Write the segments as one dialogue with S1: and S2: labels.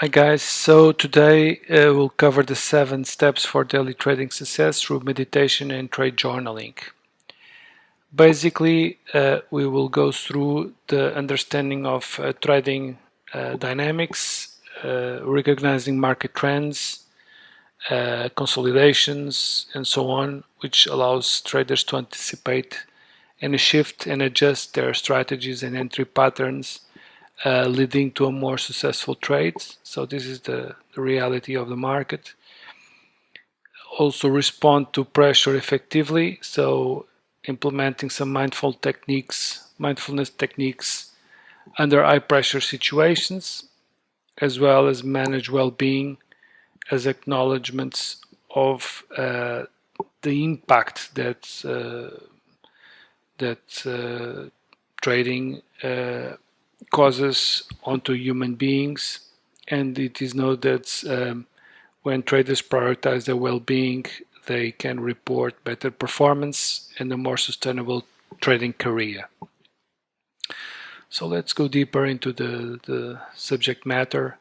S1: Hi guys, so today we'll cover the 7 steps for daily trading success through meditation and trade journaling. Basically, we will go through the understanding of trading dynamics, recognizing market trends, consolidations, and so on, which allows traders to anticipate any shift and adjust their strategies and entry patterns, leading to a more successful trade. So this is the reality of the market. Also respond to pressure effectively, so implementing some mindfulness techniques under high pressure situations, as well as manage well-being as acknowledgements of the impact that trading causes onto human beings. And it is known that when traders prioritize their well-being, they can report better performance and a more sustainable trading career. So let's go deeper into the subject matter.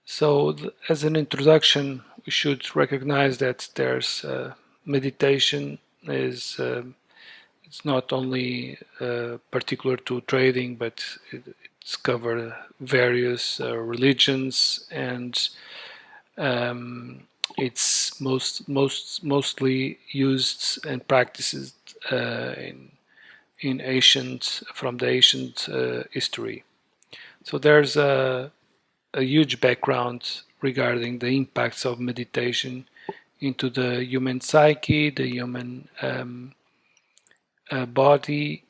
S1: So as an introduction, we should recognize that there's meditation is it's not only particular to trading, but it's covered various religions, and it's mostly used and practiced in from the ancient history. So there's a huge background regarding the impacts of meditation into the human psyche, the human body,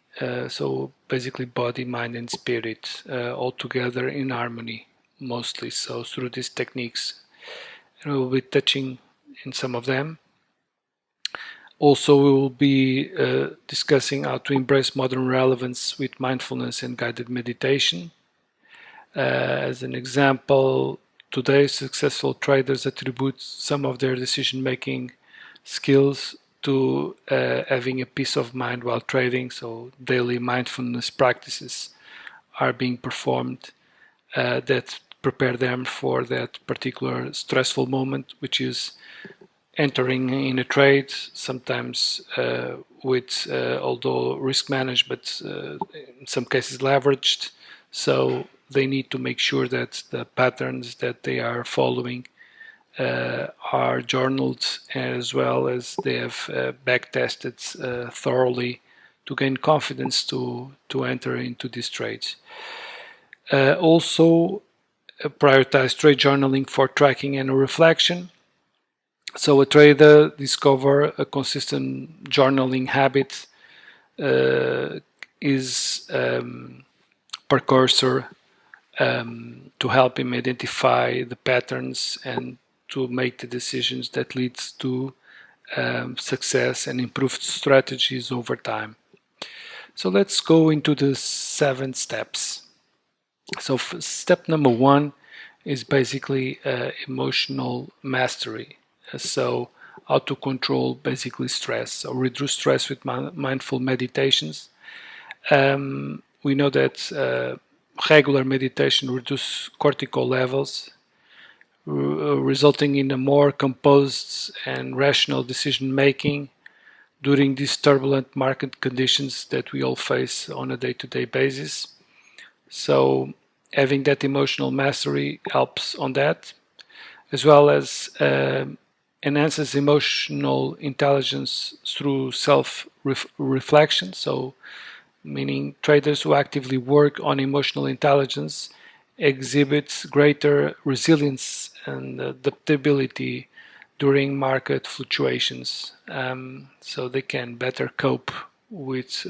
S1: so basically body, mind, and spirit all together in harmony, mostly. So through these techniques, and we will be touching in some of them. Also, we will be discussing how to embrace modern relevance with mindfulness and guided meditation. As an example, today successful traders attribute some of their decision-making skills to having a peace of mind while trading. So daily mindfulness practices are being performed that prepare them for that particular stressful moment, which is entering in a trade, sometimes with, although risk managed, but in some cases leveraged. So they need to make sure that the patterns that they are following are journaled, as well as they have back-tested thoroughly to gain confidence to enter into these trades. Also, prioritize trade journaling for tracking and reflection. So a trader discover a consistent journaling habit is precursor to help him identify the patterns and to make the decisions that leads to success and improved strategies over time. So let's go into the 7 steps. So step number 1 is basically emotional mastery. So how to control basically stress, so reduce stress with mindful meditations. We know that regular meditation reduces cortisol levels, resulting in a more composed and rational decision making during these turbulent market conditions that we all face on a day-to-day basis. So having that emotional mastery helps on that, as well as enhances emotional intelligence through self-reflection. So meaning traders who actively work on emotional intelligence exhibit greater resilience and adaptability during market fluctuations. So they can better cope with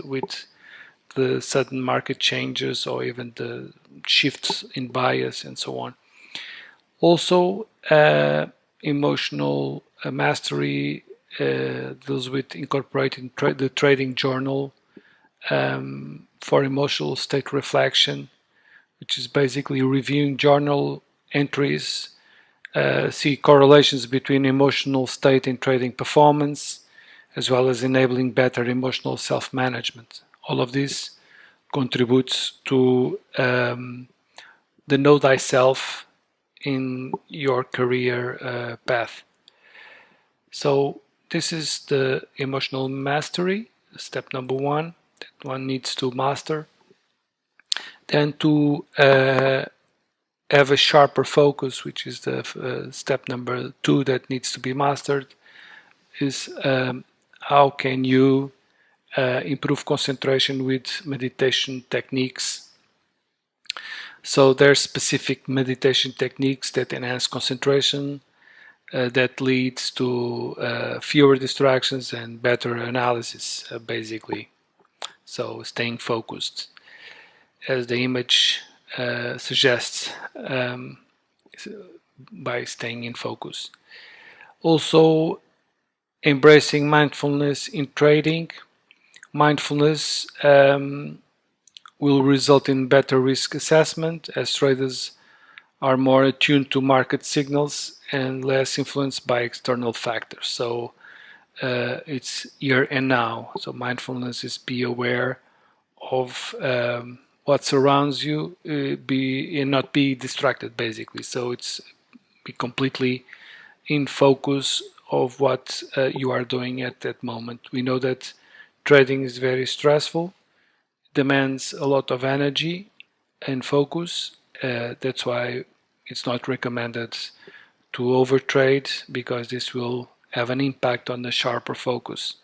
S1: the sudden market changes or even the shifts in bias and so on. Also, emotional mastery deals with incorporating the trading journal for emotional state reflection, which is basically reviewing journal entries, see correlations between emotional state and trading performance, as well as enabling better emotional self-management. All of this contributes to the know thyself in your career path. So this is the emotional mastery, step number one, that one needs to master. Then to have a sharper focus, which is the step number two that needs to be mastered, is how can you improve concentration with meditation techniques. So there's specific meditation techniques that enhance concentration, that leads to fewer distractions and better analysis, basically. So staying focused, as the image suggests, by staying in focus. Also, embracing mindfulness in trading. Mindfulness will result in better risk assessment, as traders are more attuned to market signals and less influenced by external factors. So it's here and now. So mindfulness is be aware of what surrounds you, and not be distracted, basically. So it's be completely in focus of what you are doing at that moment. We know that trading is very stressful, demands a lot of energy and focus. That's why it's not recommended to overtrade, because this will have an impact on the sharper focus.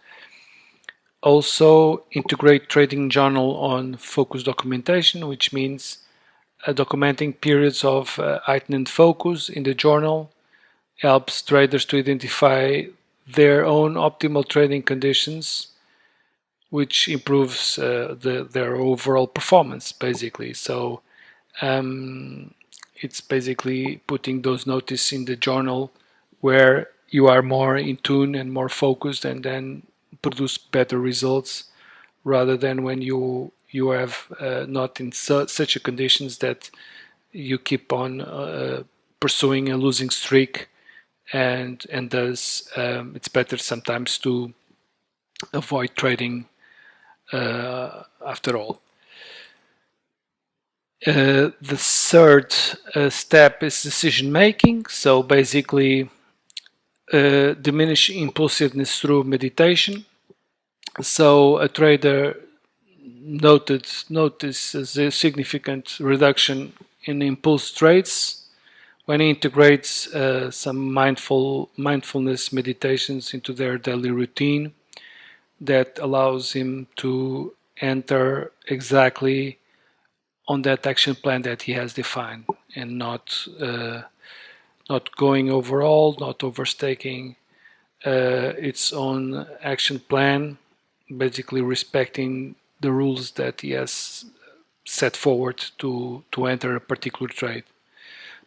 S1: Also, integrate trading journal on focus documentation, which means documenting periods of heightened focus in the journal helps traders to identify their own optimal trading conditions, which improves their overall performance, basically. So it's basically putting those notices in the journal where you are more in tune and more focused, and then produce better results, rather than when you have not in such a conditions that you keep on pursuing a losing streak, and thus it's better sometimes to avoid trading after all. The third step is decision making. So basically, diminish impulsiveness through meditation. So a trader notices a significant reduction in impulse trades when he integrates some mindfulness meditations into their daily routine, that allows him to enter exactly on that action plan that he has defined, and not going overall, not overstaking its own action plan, basically respecting the rules that he has set forward to enter a particular trade.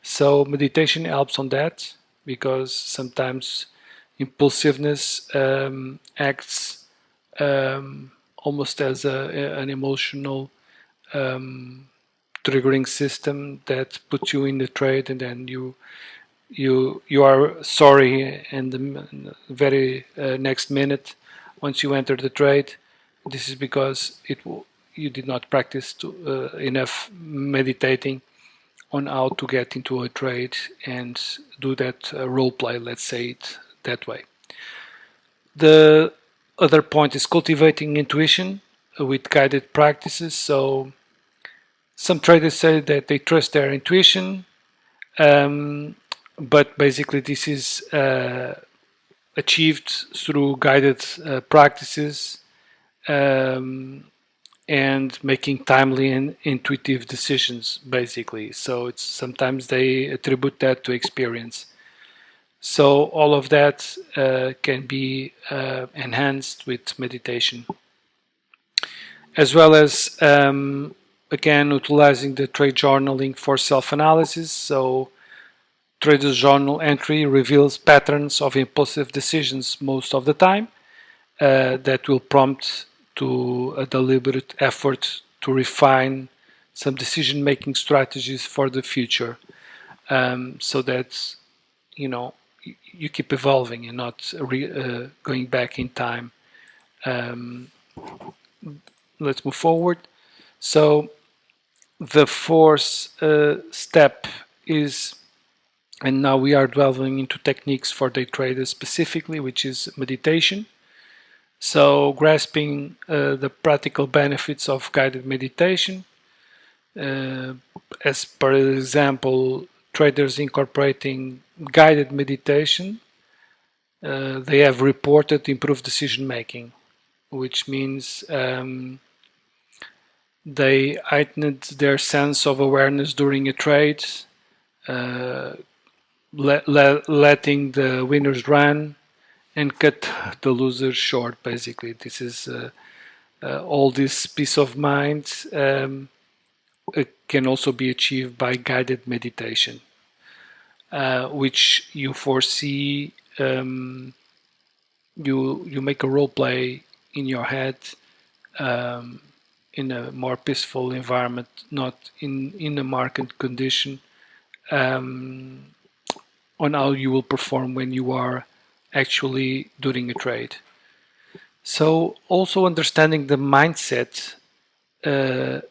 S1: So meditation helps on that, because sometimes impulsiveness acts almost as an emotional triggering system that puts you in the trade, and then you are sorry in the very next minute once you enter the trade. This is because you did not practice enough meditating on how to get into a trade and do that role play, let's say it that way. The other point is cultivating intuition with guided practices. So some traders say that they trust their intuition, but basically this is achieved through guided practices, and making timely and intuitive decisions, basically. So it's sometimes they attribute that to experience. So all of that can be enhanced with meditation, as well as again utilizing the trade journaling for self-analysis. So trader's journal entry reveals patterns of impulsive decisions most of the time, that will prompt to a deliberate effort to refine some decision-making strategies for the future, so that you keep evolving and not going back in time. Let's move forward. So the fourth step is And now we are delving into techniques for day traders specifically, which is meditation. So grasping the practical benefits of guided meditation, as per example, traders incorporating guided meditation, they have reported improved decision making, which means they heightened their sense of awareness during a trade, uh, letting the winners run and cut the losers short. Basically, this is all this peace of mind can also be achieved by guided meditation, which you foresee. You make a role play in your head um, in a more peaceful environment, not in a market condition, um, on how you will perform when you are actually doing a trade. So also understanding the mindset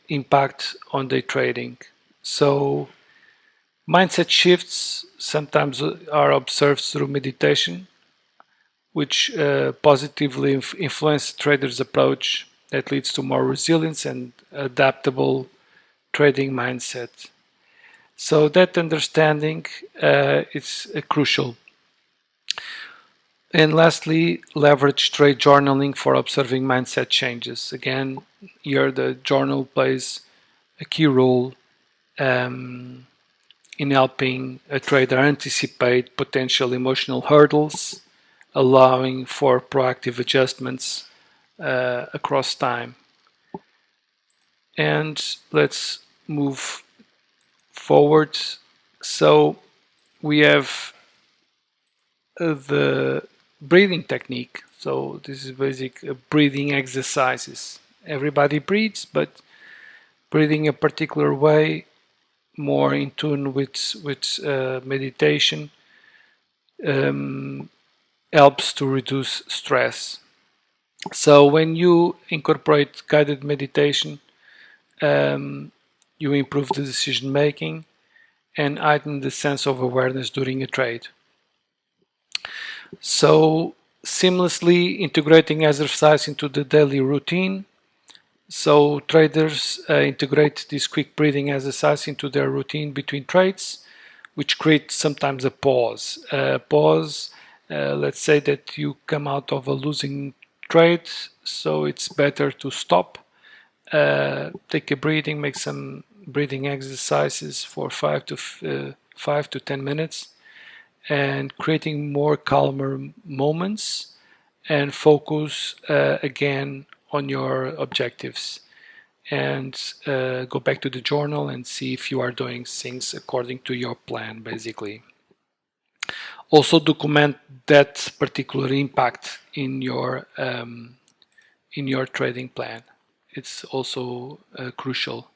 S1: impact on day trading. So mindset shifts sometimes are observed through meditation, which positively influence the trader's approach that leads to more resilience and adaptable trading mindset. So that understanding is crucial. And lastly, leverage trade journaling for observing mindset changes. Again, here the journal plays a key role um, in helping a trader anticipate potential emotional hurdles, allowing for proactive adjustments across time. And let's move forward. So we have the breathing technique. So this is basic breathing exercises. Everybody breathes, but breathing a particular way, more in tune with meditation, um, helps to reduce stress. So when you incorporate guided meditation, um, you improve the decision making and heighten the sense of awareness during a trade. So seamlessly integrating exercise into the daily routine. So traders integrate this quick breathing exercise into their routine between trades, which creates sometimes a pause. Let's say that you come out of a losing trade, so it's better to stop, take a breathing, make some breathing exercises for 5 to 10 minutes, and creating more calmer moments and focus again on your objectives, and go back to the journal and see if you are doing things according to your plan. Basically, also document that particular impact in your trading plan. It's also crucial.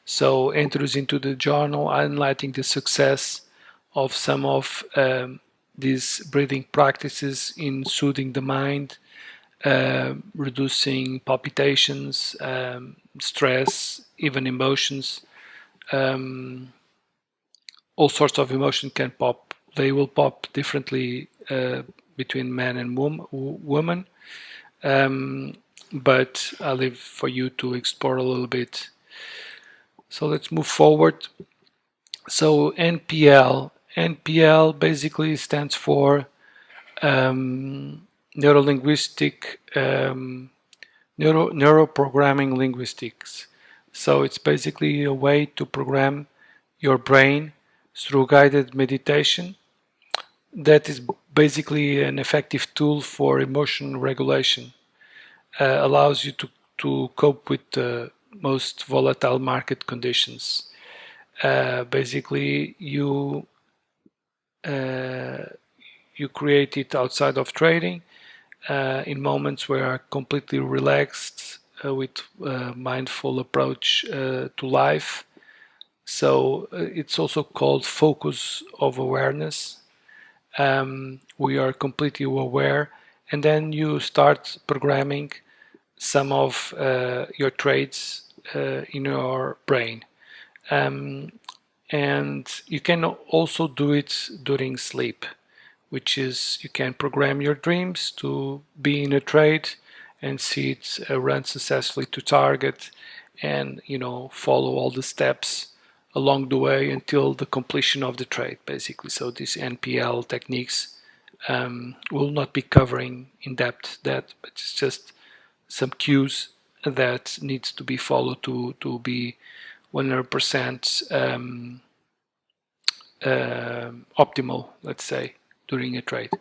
S1: So enters into the journal, highlighting the success of some of these breathing practices in soothing the mind, reducing palpitations, stress, even emotions. Um, all sorts of emotion can pop. They will pop differently between man and woman. Um, but I leave for you to explore a little bit. So let's move forward. So NPL basically stands for Neuro-Linguistic Neuro-Programming Linguistics. So it's basically a way to program your brain through guided meditation. That is basically an effective tool for emotion regulation. Allows you to cope with the most volatile market conditions. Basically, uh, you create it outside of trading, in moments where are completely relaxed, with mindful approach to life. So it's also called focus of awareness. We are completely aware, and then you start programming some of your trades in your brain. Um, And you can also do it during sleep, which is you can program your dreams to be in a trade and see it run successfully to target, and follow all the steps along the way until the completion of the trade, basically. So these NPL techniques will not be covering in depth that, but it's just some cues that needs to be followed to be 100% optimal, let's say, during a trade.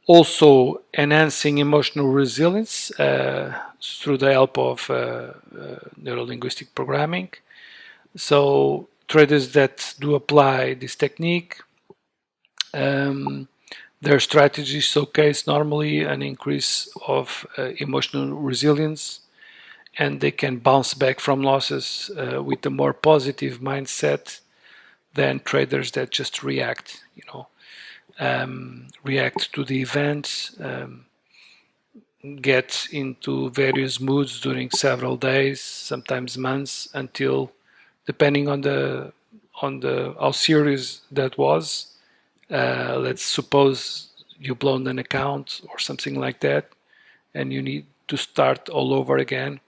S1: Also, enhancing emotional resilience through the help of neuro-linguistic programming. So traders that do apply this technique, their strategies showcase normally an increase of emotional resilience, and they can bounce back from losses with a more positive mindset than traders that just react, react to the events, get into various moods during several days, sometimes months, until, depending on the how serious that was. Let's suppose you blown an account or something like that, and you need to start all over again.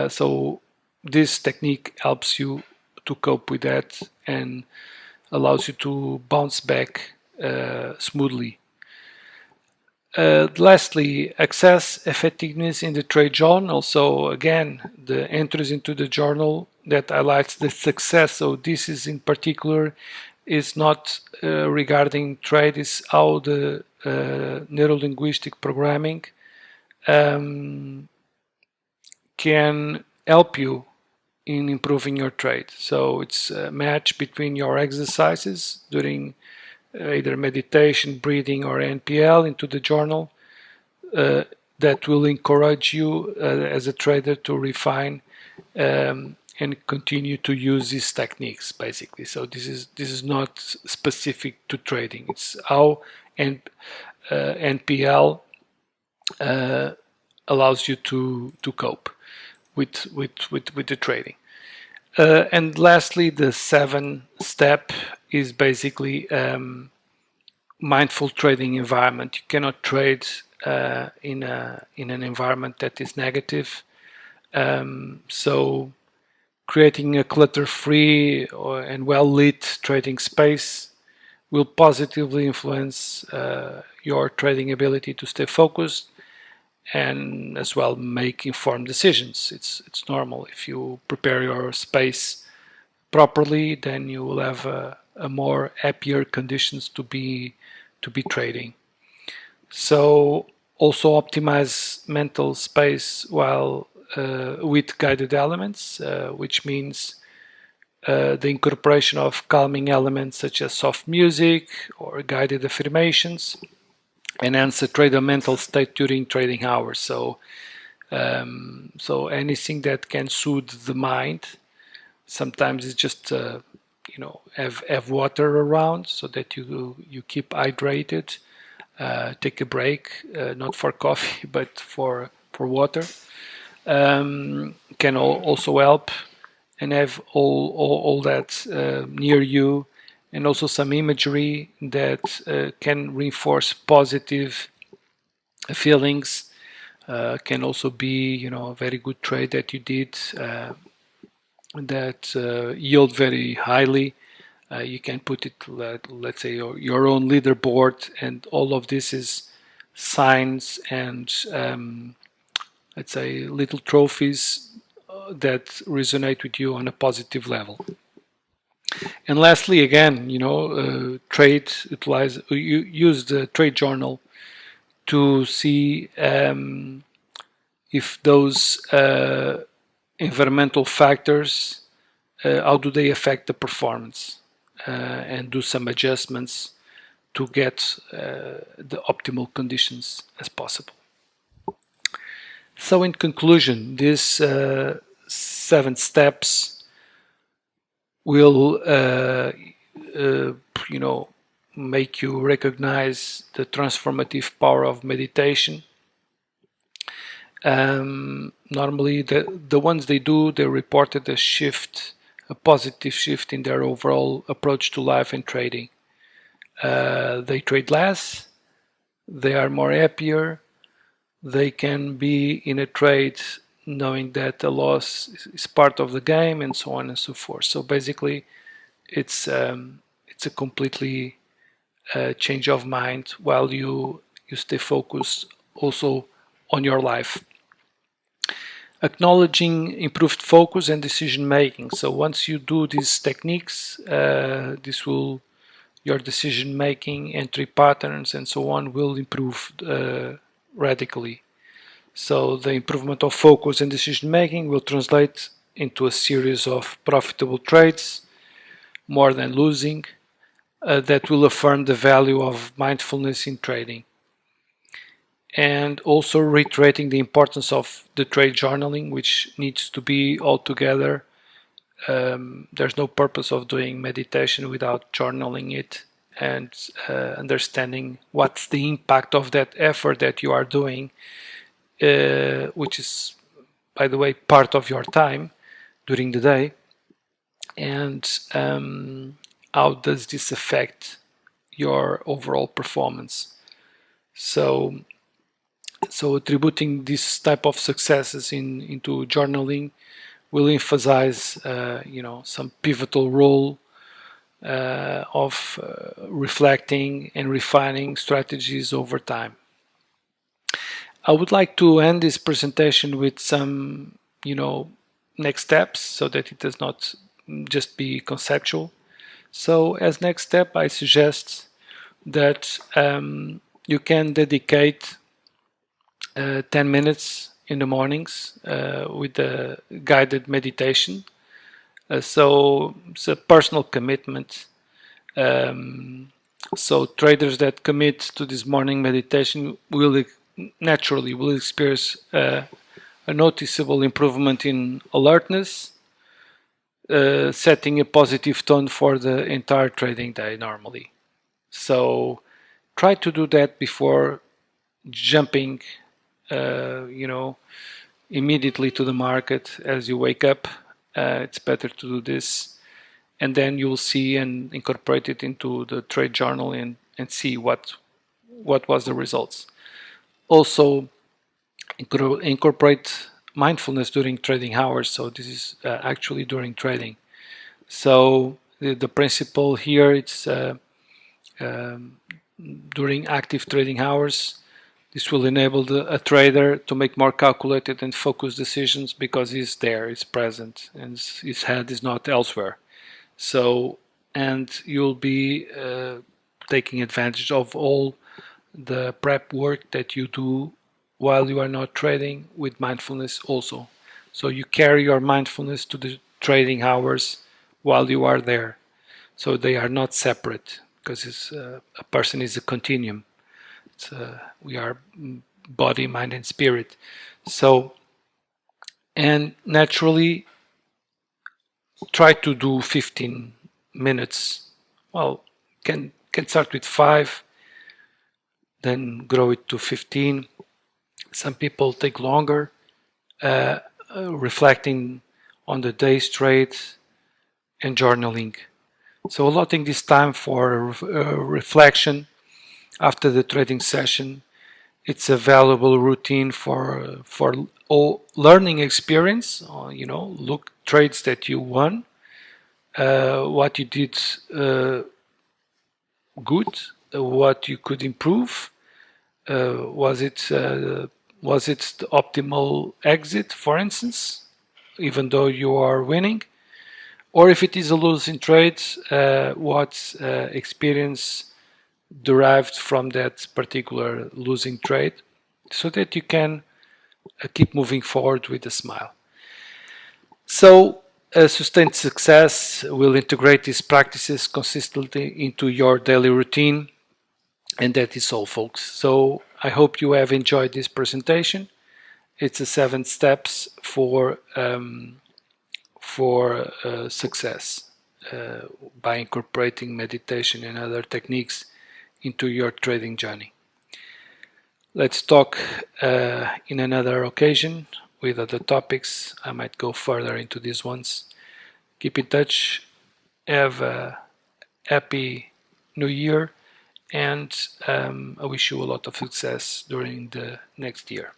S1: So this technique helps you to cope with that and allows you to bounce back smoothly. Lastly, access effectiveness in the trade journal. So again, the entries into the journal that highlights the success. So this is in particular is not regarding trade, is how the neuro-linguistic programming can help you in improving your trade. So it's a match between your exercises during either meditation, breathing, or NPL into the journal that will encourage you as a trader to refine and continue to use these techniques, basically. So this is not specific to trading. It's how NPL allows you to cope with the trading. And lastly, the 7th step is basically mindful trading environment. You cannot trade in an environment that is negative. So creating a clutter-free and well-lit trading space will positively influence your trading ability to stay focused and as well make informed decisions. It's normal. If you prepare your space properly, then you will have a more happier conditions to be trading. So also optimize mental space while with guided elements, which means the incorporation of calming elements such as soft music or guided affirmations enhance the trader mental state during trading hours. So anything that can soothe the mind. Sometimes it's just have water around so that you keep hydrated. Take a break, not for coffee but for water. Can also help, and have all that near you, and also some imagery that can reinforce positive feelings. Can also be a very good trade that you did that yield very highly. You can put it, let's say, your own leaderboard, and all of this is signs and let's say little trophies that resonate with you on a positive level. And lastly, again, use the trade journal to see if those environmental factors, how do they affect the performance, and do some adjustments to get the optimal conditions as possible. So in conclusion, these 7 steps will make you recognize the transformative power of meditation. Normally the ones they reported a shift, a positive shift in their overall approach to life and trading. They trade less, they are more happier, they can be in a trade knowing that a loss is part of the game, and so on and so forth. So basically, it's a completely change of mind while you stay focused also on your life. Acknowledging improved focus and decision making. So once you do these techniques, your decision making, entry patterns, and so on will improve radically. So the improvement of focus and decision making will translate into a series of profitable trades, more than losing, that will affirm the value of mindfulness in trading. And also reiterating the importance of the trade journaling, which needs to be all together. There's no purpose of doing meditation without journaling it and understanding what's the impact of that effort that you are doing, which is, by the way, part of your time during the day, and how does this affect your overall performance. So attributing this type of successes into journaling will emphasize, some pivotal role of reflecting and refining strategies over time. I would like to end this presentation with some, next steps so that it does not just be conceptual. So as next step, I suggest that you can dedicate 10 minutes in the mornings with a guided meditation. So it's a personal commitment. So traders that commit to this morning meditation will naturally experience a noticeable improvement in alertness, setting a positive tone for the entire trading day normally. So try to do that before jumping immediately to the market as you wake up. It's better to do this, and then you'll see and incorporate it into the trade journal and see what was the results. Also, incorporate mindfulness during trading hours. So this is actually during trading. So the principle here, it's during active trading hours. This will enable a trader to make more calculated and focused decisions because he's there, he's present, and his head is not elsewhere. So, and you'll be taking advantage of all the prep work that you do while you are not trading with mindfulness also. So you carry your mindfulness to the trading hours while you are there. So they are not separate because a person is a continuum. We are body, mind, and spirit. So, and naturally, try to do 15 minutes. Well, can start with 5, then grow it to 15. Some people take longer, reflecting on the day's trade and journaling. So allotting this time for reflection after the trading session, it's a valuable routine for all learning experience. Look trades that you won, what you did good, what you could improve. Was it the optimal exit, for instance, even though you are winning? Or if it is a losing trade, what experience derived from that particular losing trade, so that you can keep moving forward with a smile. So sustained success will integrate these practices consistently into your daily routine, and that is all, folks. So I hope you have enjoyed this presentation. It's a 7 steps for success by incorporating meditation and other techniques into your trading journey. Let's talk in another occasion with other topics. I might go further into these ones. Keep in touch. Have a happy new year, and I wish you a lot of success during the next year.